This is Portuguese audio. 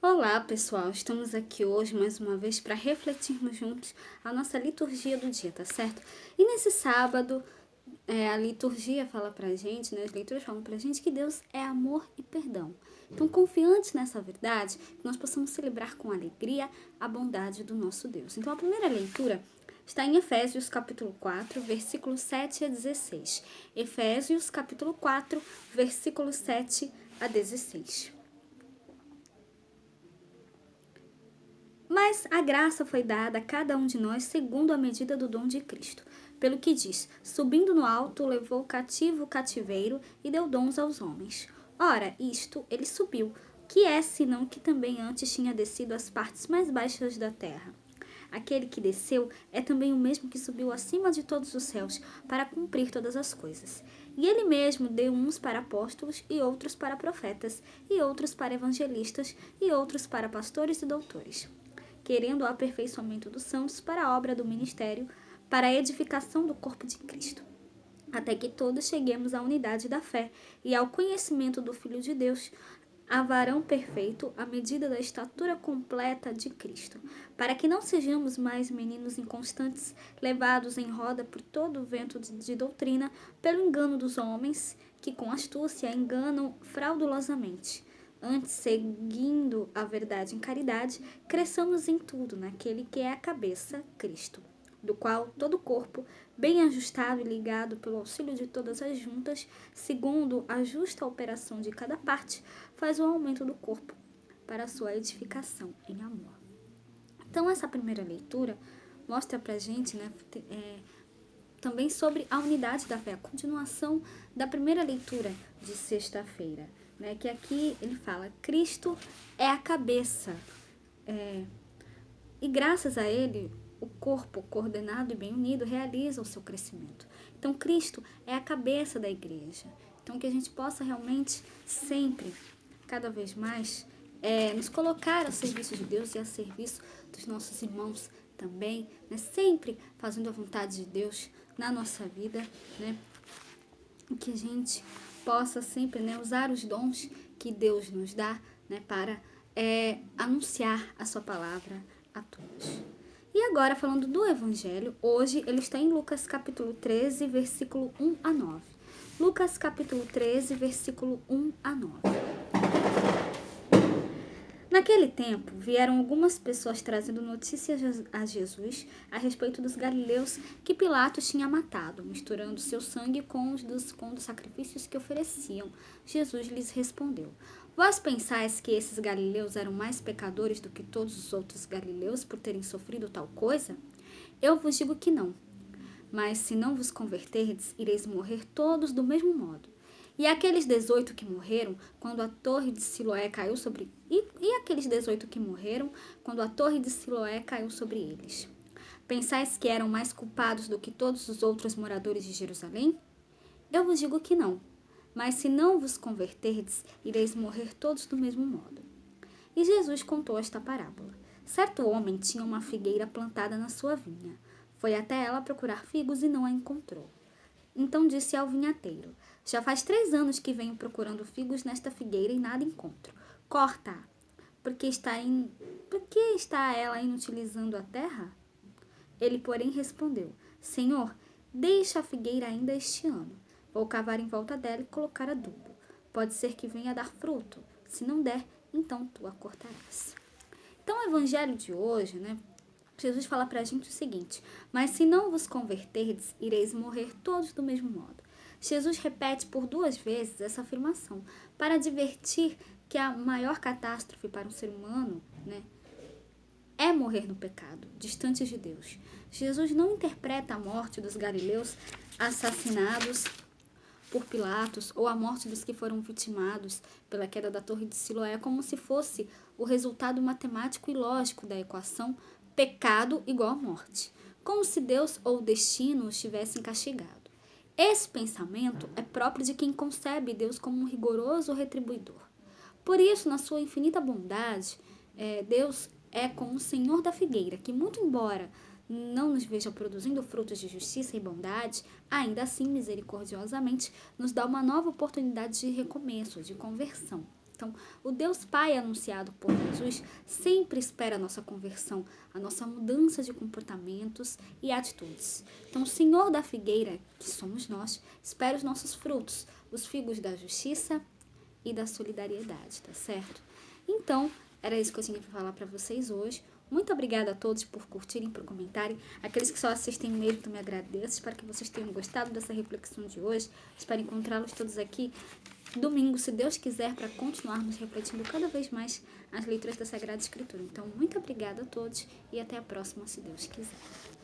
Olá, pessoal! Estamos aqui hoje mais uma vez para refletirmos juntos a nossa liturgia do dia, tá certo? E nesse sábado, a liturgia fala pra gente, né? As leituras falam pra gente que Deus é amor e perdão. Então, confiantes nessa verdade, que nós possamos celebrar com alegria a bondade do nosso Deus. Então, a primeira leitura está em Efésios capítulo 4, versículos 7 a 16. Efésios capítulo 4, versículos 7 a 16. Mas a graça foi dada a cada um de nós segundo a medida do dom de Cristo. Pelo que diz, subindo no alto, levou cativo o cativeiro e deu dons aos homens. Ora, isto ele subiu, que é senão que também antes tinha descido às partes mais baixas da terra. Aquele que desceu é também o mesmo que subiu acima de todos os céus para cumprir todas as coisas. E ele mesmo deu uns para apóstolos, e outros para profetas, e outros para evangelistas, e outros para pastores e doutores, querendo o aperfeiçoamento dos santos para a obra do ministério, para a edificação do corpo de Cristo, até que todos cheguemos à unidade da fé e ao conhecimento do Filho de Deus, a varão perfeito, à medida da estatura completa de Cristo, para que não sejamos mais meninos inconstantes, levados em roda por todo o vento de doutrina, pelo engano dos homens, que com astúcia enganam fraudulosamente. Antes, seguindo a verdade em caridade, cresçamos em tudo naquele que é a cabeça, Cristo, do qual todo o corpo, bem ajustado e ligado pelo auxílio de todas as juntas, segundo a justa operação de cada parte, faz o aumento do corpo para a sua edificação em amor. Então, essa primeira leitura mostra pra gente, também sobre a unidade da fé, a continuação da primeira leitura de sexta-feira, né? Que aqui ele fala, Cristo é a cabeça, e graças a ele, o corpo coordenado e bem unido realiza o seu crescimento. Então, Cristo é a cabeça da igreja. Então, que a gente possa realmente sempre, cada vez mais, nos colocar a serviço de Deus e a serviço dos nossos irmãos também, né? Sempre fazendo a vontade de Deus na nossa vida, né? Que a gente possa sempre, né, usar os dons que Deus nos dá, né, para anunciar a sua palavra a todos. E agora, falando do Evangelho, hoje ele está em Lucas capítulo 13, versículo 1 a 9. Lucas capítulo 13, versículo 1 a 9. Naquele tempo, vieram algumas pessoas trazendo notícias a Jesus a respeito dos galileus que Pilatos tinha matado, misturando seu sangue com os dos sacrifícios que ofereciam. Jesus lhes respondeu, vós pensais que esses galileus eram mais pecadores do que todos os outros galileus por terem sofrido tal coisa? Eu vos digo que não. Mas se não vos converterdes, ireis morrer todos do mesmo modo. E aqueles 18 que morreram quando a torre de Siloé caiu sobre aqueles 18 que morreram quando a torre de Siloé caiu sobre eles. Pensais que eram mais culpados do que todos os outros moradores de Jerusalém? Eu vos digo que não. Mas se não vos converterdes, ireis morrer todos do mesmo modo. E Jesus contou esta parábola. Certo homem tinha uma figueira plantada na sua vinha. Foi até ela procurar figos e não a encontrou. Então disse ao vinhateiro, já faz 3 anos que venho procurando figos nesta figueira e nada encontro. Corta-a, por que está ela inutilizando a terra? Ele, porém, respondeu, Senhor, deixa a figueira ainda este ano. Vou cavar em volta dela e colocar adubo. Pode ser que venha a dar fruto. Se não der, então tu a cortarás. Então, o evangelho de hoje, né? Jesus fala pra gente o seguinte, mas se não vos converterdes, ireis morrer todos do mesmo modo. Jesus repete por 2 vezes essa afirmação, para advertir que a maior catástrofe para um ser humano, né, é morrer no pecado, distante de Deus. Jesus não interpreta a morte dos galileus assassinados por Pilatos ou a morte dos que foram vitimados pela queda da torre de Siloé como se fosse o resultado matemático e lógico da equação pecado igual a morte, como se Deus ou o destino os tivessem castigado. Esse pensamento é próprio de quem concebe Deus como um rigoroso retribuidor. Por isso, na sua infinita bondade, Deus é como o Senhor da figueira, que muito embora não nos veja produzindo frutos de justiça e bondade, ainda assim, misericordiosamente, nos dá uma nova oportunidade de recomeço, de conversão. Então, o Deus Pai anunciado por Jesus sempre espera a nossa conversão, a nossa mudança de comportamentos e atitudes. Então, o Senhor da figueira, que somos nós, espera os nossos frutos, os figos da justiça e da solidariedade, tá certo? Então, era isso que eu tinha para falar para vocês hoje. Muito obrigada a todos por curtirem, por comentarem. Aqueles que só assistem mesmo, também agradeço. Espero que vocês tenham gostado dessa reflexão de hoje. Espero encontrá-los todos aqui domingo, se Deus quiser, para continuarmos refletindo cada vez mais as leituras da Sagrada Escritura. Então, muito obrigada a todos e até a próxima, se Deus quiser.